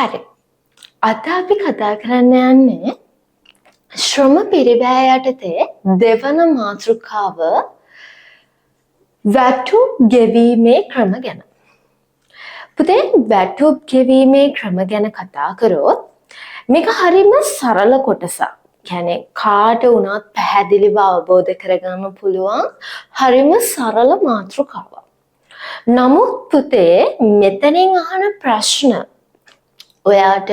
හරි. අද අපි කතා කරන්න යන්නේ ශ්‍රම පිරිවැය යටතේ දෙවන මාතෘකාව වැටුප් ගෙවීමේ ක්‍රම ගැන. පුතේ වැටුප් ගෙවීමේ ක්‍රම ගැන කතා කරොත් මේක හරිම සරල කොටසක්. කියන්නේ කාට වුණත් පැහැදිලිව අවබෝධ කරගන්න පුළුවන් හරිම සරල මාතෘකාවක්. නමුත් පුතේ මෙතනින් අහන ප්‍රශ්න ඔයාට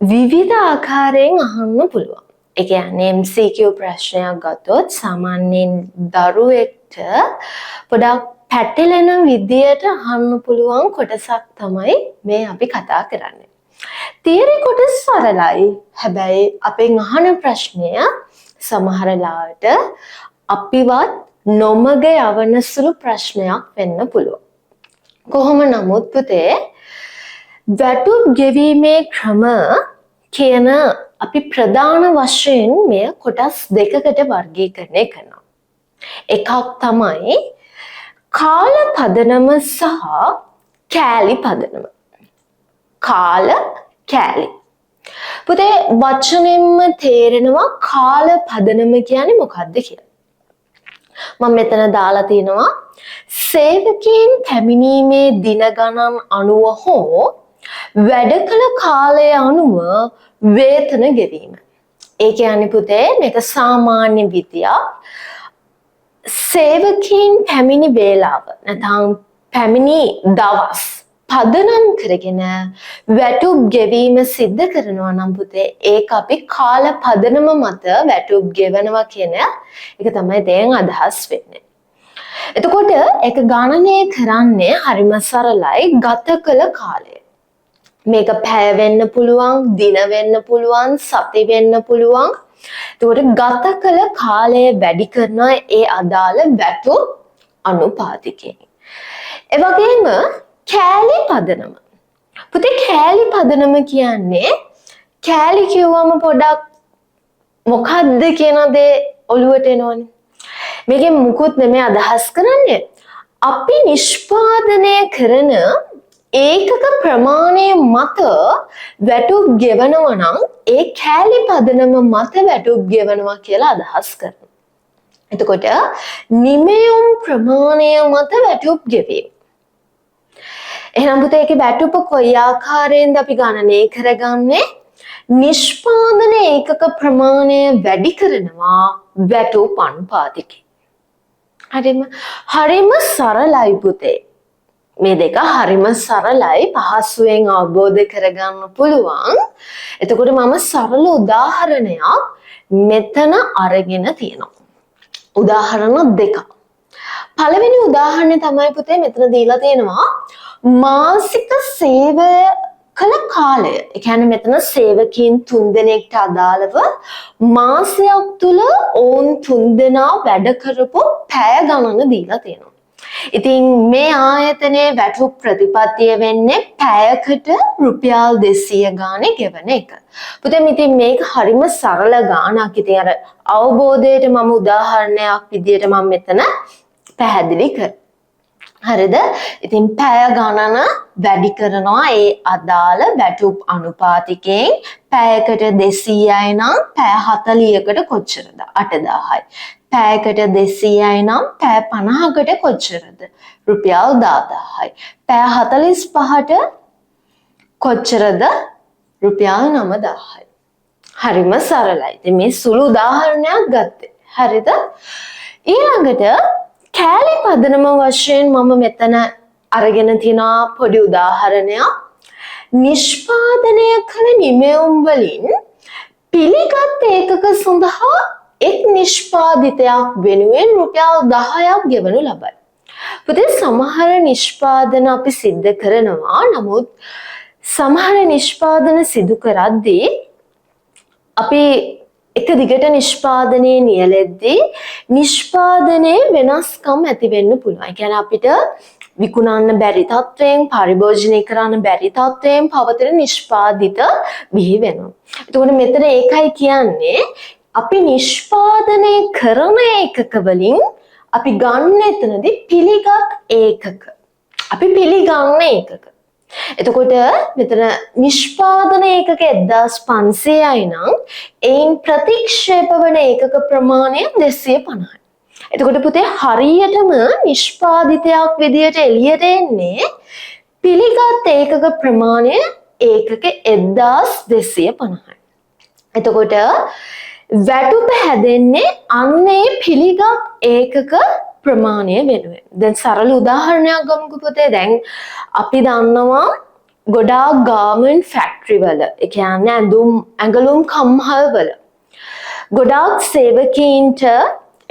විවිධ ආකාරයෙන් අහන්න පුළුවන්. ඒ කියන්නේ MCQ ප්‍රශ්නයක් ගත්තොත් සාමාන්‍යයෙන් දරුවෙක්ට පොඩක් පැටලෙන විදියට අහන්න පුළුවන් කොටසක් තමයි මේ අපි කතා කරන්නේ. තියරි කොටස සරලයි. හැබැයි අපෙන් අහන ප්‍රශ්නය සමහර ලාවට අපිවත් නොමග යවන සුළු ප්‍රශ්නයක් වෙන්න පුළුවන්. කොහොම නමුත් පුතේ වැටුප් ගෙවීමේ ක්‍රම කියන අපි ප්‍රධාන වශයෙන් මෙය කොටස් දෙකකට වර්ගීකරණය කරනවා. එකක් තමයි කාල පදනම සහ කෑලි පදනම. කාල කෑලි. පුතේ වචනෙන්ම තේරෙනවා කාල පදනම කියන්නේ මොකක්ද කියලා. මම මෙතන දාලා තිනවා සේවකයන් පැමිණීමේ දින ගණන් අනුව හෝ වැඩ කළ කාලය අනුව වේතන ගෙවීම. ඒ කියන්නේ පුතේ මේක සාමාන්‍ය විදියක්. සේවකයන් පැමිණි වේලාව නැත්නම් පැමිණි දවස් පදනම් කරගෙන වැටුප් ගෙවීම සිද්ධ කරනවා නම් පුතේ ඒක අපි කාල පදනම මත වැටුප් ගෙවනවා කියන එක තමයි දැන් අදහස් වෙන්නේ. එතකොට ඒක ගණනය කරන්නේ හරිම සරලයි ගත කළ කාලය. මේක පැය වෙන්න පුළුවන්, දින වෙන්න පුළුවන්, සති වෙන්න පුළුවන්. එතකොට ගත කළ කාලය වැඩි කරන ඒ අදාළ වැටුප් අනුපාතිකයෙන්. ඒ වගේම කෑලි පදනම. පුතේ කෑලි පදනම කියන්නේ කෑලි කියවම පොඩක් මොකද්ද කියන දේ ඔළුවට එනවනේ. මේකෙන් මුකුත් නෙමෙයි අදහස් කරන්නේ. අපි නිෂ්පාදනය කරන ඒකක ප්‍රමාණය මත වැටුප් ගෙවනවා නම් ඒ කෑලි පදනම මත වැටුප් ගෙවනවා කියලා අදහස් කරනවා. එතකොට නිමෙයුම් ප්‍රමාණය මත වැටුප් ගෙවීම. එහෙනම් පුතේ ඒකේ වැටුප කොයි ආකාරයෙන්ද අපි ගණනය කරගන්නේ? නිෂ්පාදන ඒකක ප්‍රමාණය වැඩි කරනවා වැටුප් අනුපාතිකය. හරිම සරලයි පුතේ. මේ දෙක හරිම සරලයි, පහසුවෙන් අවබෝධ කරගන්න පුළුවන්. එතකොට මම සරල උදාහරණයක් මෙතන අරගෙන තියෙනවා. උදාහරණ දෙකක්. පළවෙනි උදාහරණය තමයි පුතේ මෙතන දීලා තියෙනවා මාසික සේවය කළ කාලය. ඒ කියන්නේ මෙතන සේවකයන් 3 දෙනෙක්ට අදාළව මාසයක් තුල ඔවුන් 3 දෙනා වැඩ කරපු පැය ගණන දීලා තියෙනවා. ඉතින් මේ ආයතනයේ වැටුප් ප්‍රතිපත්තිය වෙන්නේ පැයකට රුපියල් 200 ගානේ ගෙවන එක. පුතේ ඉතින් මේක හරිම සරල ගානක්. ඉතින් අර අවබෝධයට මම උදාහරණයක් විදියට මම මෙතන පැහැදිලි කරා. හරිද? ඉතින් පැය ගණන වැඩි කරනවා ඒ අදාළ වැටුප් අනුපාතිකයෙන්. පැයකට 200යි නම් පැය 40කට කොච්චරද? 8000යි. පැයකට 200යි නම් පැය 50කට කොච්චරද? රුපියල් 10000යි. පැය 45ට කොච්චරද? රුපියල් 9000යි. හරිම සරලයි. ඉතින් මේ සුළු උදාහරණයක් ගත්තේ. හරිද? ඊළඟට කෑලි පදනම වශයෙන් මම මෙතන අරගෙන තියෙන පොඩි උදාහරණයක්. නිෂ්පාදනය කළ නිමැවුම් වලින් පිළිගත් ඒකක සඳහා එක් නිෂ්පාදිතයක් වෙනුවෙන් රුපියල් 10ක් ගෙවනු ලබයි. පුතේ සමහර නිෂ්පාදන අපි සිද්ධ කරනවා. නමුත් සමහර නිෂ්පාදන සිදු කරද්දී අපි එක දිගට නිෂ්පාදනයේ නියැලෙද්දී නිෂ්පාදනයේ වෙනස්කම් ඇති වෙන්න පුළුවන්. ඒ කියන්නේ අපිට විකුණන්න බැරි තත්වයෙන්, පරිභෝජනය කරන්න බැරි තත්වයෙන් පවතින නිෂ්පාදිත බිහි වෙනවා. එතකොට මෙතන ඒකයි කියන්නේ අපි නිෂ්පාදනය කරන ඒකක වලින් අපි ගන්න එතනදී පිළිගත් ඒකක. අපි පිළිගන්න ඒකක. එතකොට මෙතන නිෂ්පාදන ඒකක 1500යි නම් එයින් ප්‍රතික්ෂේප වන ඒකක ප්‍රමාණය 250යි. එතකොට පුතේ හරියටම නිෂ්පාදිතයක් විදියට එළියට එන්නේ පිළිගත් ඒකක ප්‍රමාණය ඒකක 1250යි. එතකොට වැටුප හැදෙන්නේ අන්නේ පිළිගත් ඒකක ප්‍රමාණය වෙනුවෙන්. දැන් සරල උදාහරණයක් ගමුකෝ පුතේ. දැන් අපි දන්නවා ගොඩාක් ගාර්මන්ට් ෆැක්ටරි වල, ඒ කියන්නේ ඇඟලුම් කම්හල් වල ගොඩාක් සේවකීන්ට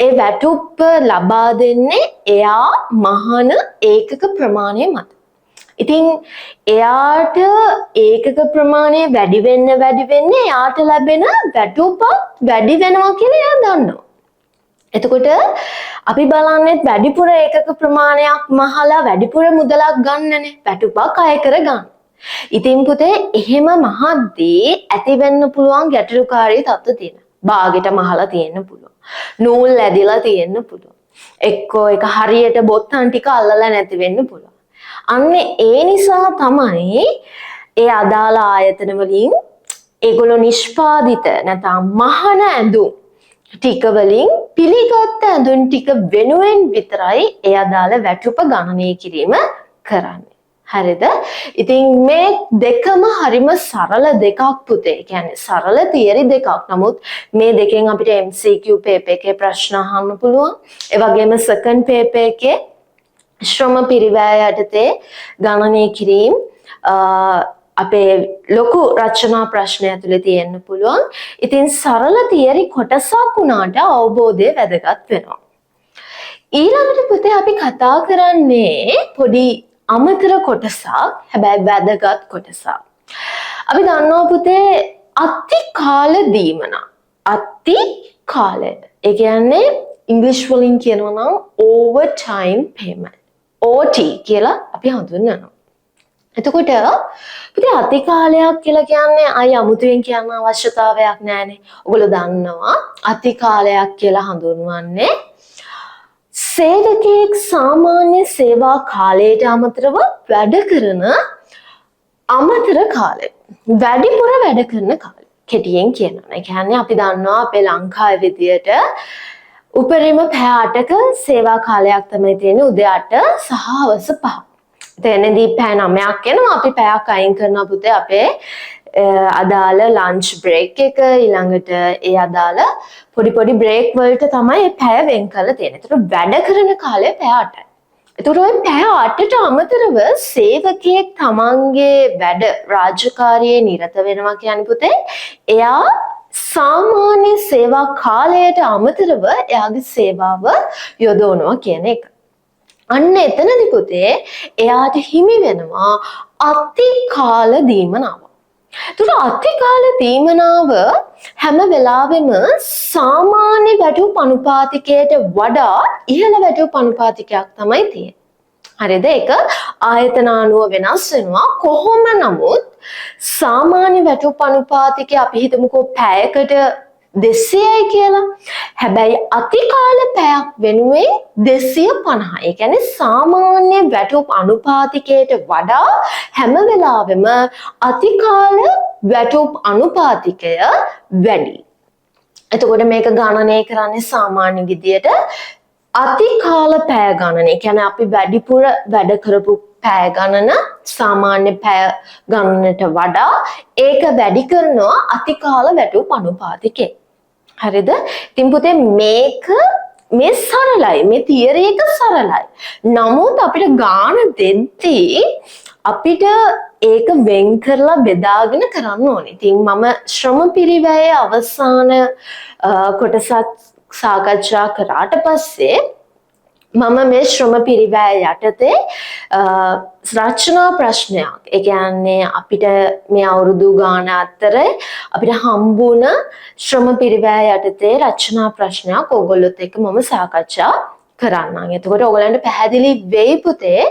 ඒ වැටුප ලබා දෙන්නේ එයා මහන ඒකක ප්‍රමාණය මත. ඉතින් එයාට ඒකක ප්‍රමාණය වැඩි වෙන්න එයාට ලැබෙන වැටුප වැඩි වෙනවා කියලා එයා දන්නවා. එතකොට අපි බලන්නේ වැඩිපුර ඒකක ප්‍රමාණයක් මහලා වැඩිපුර මුදලක් ගන්නනේ, වැටුපක් අය කර ගන්න. ඉතින් පුතේ එහෙම මහද්දී ඇති වෙන්න පුළුවන් ගැටලුකාරී තත්ත්ව තියෙනවා. බාගෙට මහලා තියෙන්න පුළුවන්. නූල් ඇදිලා තියෙන්න පුළුවන්. එක්කෝ ඒක හරියට බොත්තම් ටික අල්ලලා නැති වෙන්න පුළුවන්. අන්න ඒ නිසා තමයි ඒ අදාළ ආයතන වලින් ඒගොල්ලෝ නිෂ්පාදිත නැත්නම් මහන ඇඳුම් ටික වලින් පිළිගත් ඇඳුම් ටික වෙනුවෙන් විතරයි ඒ අදාළ වැටුප ගණනය කිරීම කරන්නේ. හරිද? ඉතින් මේ දෙකම හරිම සරල දෙකක් පුතේ. ඒ කියන්නේ සරල තියරි දෙකක්. නමුත් මේ දෙකෙන් අපිට MCQ පේපර් එකේ ප්‍රශ්න අහන්න පුළුවන්. ඒ වගේම සෙකන්ඩ් පේපර් එකේ ශ්‍රම පිරිවැය යටතේ ගණනය කිරීම අපේ ලොකු රචනා ප්‍රශ්න ඇතුලේ තියෙන්න පුළුවන්. ඉතින් සරල තියරි කොටසක් වුණාට අවබෝධය වැදගත් වෙනවා. ඊළඟට පුතේ අපි කතා කරන්නේ පොඩි අමතර කොටසක්, හැබැයි වැදගත් කොටසක්. අපි දන්නවා පුතේ අති කාල දීමනා. අති කාලය. ඒ කියන්නේ ඉංග්‍රීසි වලින් කියනවා නම් over time payment. OT කියලා අපි හඳුන්වනවා. එතකොට පුතේ අති කාලයක් කියලා කියන්නේ අය අමුතුවෙන් කියන්න අවශ්‍යතාවයක් නැහැනේ. ඔයගොල්ලෝ දන්නවා අති කාලයක් කියලා හඳුන්වන්නේ සේවකයෙක් සාමාන්‍ය සේවා කාලයට අමතරව වැඩ කරන අමතර කාලය. වැඩිපුර වැඩ කරන කාලය. කෙටියෙන් කියනවා. ඒ කියන්නේ අපි දන්නවා අපේ ලංකාවේ විදියට උපරිම පැය 8ක සේවා කාලයක් තමයි තියෙන්නේ, උදේ 8 සහ හවස 5. එතනදී පැය 9ක් එනවා. අපි පැයක් අයින් කරනවා පුතේ අපේ අදාළ ලන්ච් බ්‍රේක් එක, ඊළඟට ඒ අදාළ පොඩි බ්‍රේක් වලට තමයි මේ පැය වෙන් කරලා තියෙන්නේ. ඒතර වැඩ කරන කාලය පැය 8යි. ඒතර ওই පැය 8ට අමතරව සේවකයෙක් තමන්ගේ වැඩ රාජකාරියේ නිරත වෙනවා කියන්නේ පුතේ එයා සාමාන්‍ය සේවා කාලයට අමතරව එයාගේ සේවාව යොදවනවා කියන එක. අන්න එතනදී පුතේ එයාට හිමි වෙනවා අති කාල දීමනාව. ඒතර අති කාල දීමනාව හැම වෙලාවෙම සාමාන්‍ය වැටුප් අනුපාතිකයට වඩා ඉහළ වැටුප් අනුපාතිකයක් තමයි තියෙන්නේ. හරිද? ඒක ආයතන අනුව වෙනස් වෙනවා. කොහොම නමුත් සාමාන්‍ය වැටුප් අනුපාතිකය අපි හිතමුකෝ පැයකට 200යි කියලා. හැබැයි අතිකාල පැයක් වෙනුවෙන් 250. ඒ කියන්නේ සාමාන්‍ය වැටුප් අනුපාතිකයට වඩා හැම වෙලාවෙම අතිකාල වැටුප් අනුපාතිකය වැඩි. එතකොට මේක ගණනය කරන්නේ සාමාන්‍ය විදියට අතිකාල පැය ගණන. ඒ කියන්නේ අපි වැඩිපුර වැඩ කරපු පැය ගණන සාමාන්‍ය පැය ගණනට වඩා ඒක වැඩි කරනවා අතිකාල වැටුප් අනුපාතිකේ. හරිද? ඉතින් පුතේ මේක මේ සරලයි. මේ තියරි එක සරලයි. නමුත් අපිට ගාන දෙද්දී අපිට ඒක වෙන් කරලා බෙදාගෙන කරන්න ඕනේ. ඉතින් මම ශ්‍රම පිරිවැයේ අවසාන කොටසක් සාකච්ඡා කරාට පස්සේ මම මේ ශ්‍රම පිරිවැය යටතේ රචනා ප්‍රශ්නයක්, ඒ කියන්නේ අපිට මේ අවුරුදු ගාන අතර අපිට හම්බුණ ශ්‍රම පිරිවැය යටතේ රචනා ප්‍රශ්නයක් ඕගොල්ලොත් එක්ක මම සාකච්ඡා කරන්නම්. එතකොට ඕගොල්ලන්ට පැහැදිලි වෙයි පුතේ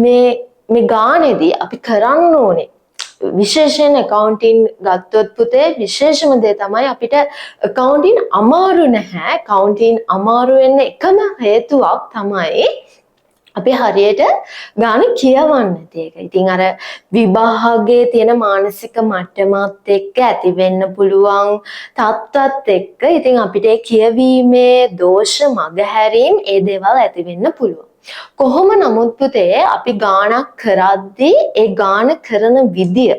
මේ ගානේදී අපි කරන්න ඕනේ විශේෂයෙන් accounting ගත්තොත් පුතේ විශේෂම දේ තමයි අපිට accounting අමාරු නැහැ. accounting අමාරු වෙන්න එකම හේතුවක් තමයි අපි හරියට ගාන කියවන්නේ නැති එක. ඉතින් අර විභාගයේ තියෙන මානසික මට්ටමත් එක්ක ඇති වෙන්න පුළුවන් තත්ත්වත් එක්ක ඉතින් අපිට ඒ කියවීමේ දෝෂ මගහැරීම් ඒ දේවල් ඇති වෙන්න පුළුවන්. කොහොම නමුත් පුතේ අපි ගානක් කරද්දී ඒ ගාන කරන විදිය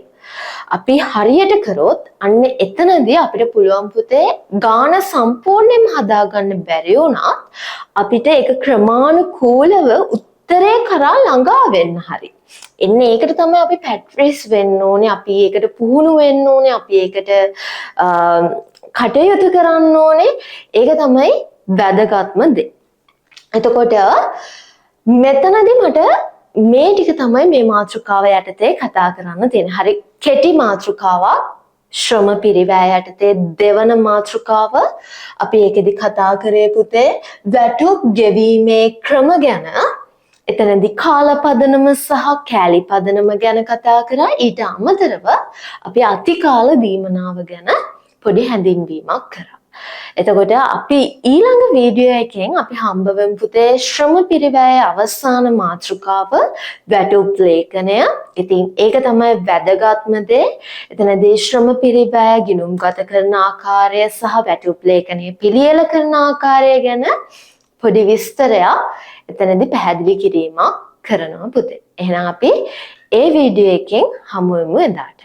අපි හරියට කරොත් අන්න එතනදී අපිට පුළුවන් පුතේ ගාන සම්පූර්ණයෙන්ම හදාගන්න බැරි වුණත් අපිට ඒක ක්‍රමානුකූලව උත්තරේ කරා ළඟා වෙන්න හරි. එන්නේ ඒකට තමයි අපි පැට්‍රිස් වෙන්න ඕනේ, අපි ඒකට පුහුණු වෙන්න ඕනේ, අපි ඒකට කටයුතු කරන්න ඕනේ. ඒක තමයි වැදගත්ම දේ. එතකොට මෙතනදී මට මේ ටික තමයි මේ මාතෘකාව යටතේ කතා කරන්න තියෙන්නේ. හරි කෙටි මාතෘකාවක්. ශ්‍රම පිරිවැය යටතේ දෙවන මාතෘකාව අපි ඒකෙදි කතා කරේ පුතේ වැටුප් ගෙවීමේ ක්‍රම ගැන. එතනදී කාල පදනම සහ කෑලි පදනම ගැන කතා කරා. ඊට අමතරව අපි අතිකාල දීමනාව ගැන පොඩි හැඳින්වීමක් කරා. එතකොට අපි ඊළඟ වීඩියෝ එකෙන් අපි හම්බ වෙමු පුතේ ශ්‍රම පිරිවැයේ අවසාන මාතෘකාව වැටුප් ලේඛනය. ඉතින් ඒක තමයි වැදගත්ම දේ. එතනදී ශ්‍රම පිරිවැය ගිණුම්ගත කරන ආකාරය සහ වැටුප් ලේඛනය පිළියෙල කරන ආකාරය ගැන පොඩි විස්තරයක් එතනදී පැහැදිලි කිරීමක් කරනවා පුතේ. එහෙනම් අපි ඒ වීඩියෝ එකෙන් හමු වෙමු එදාට.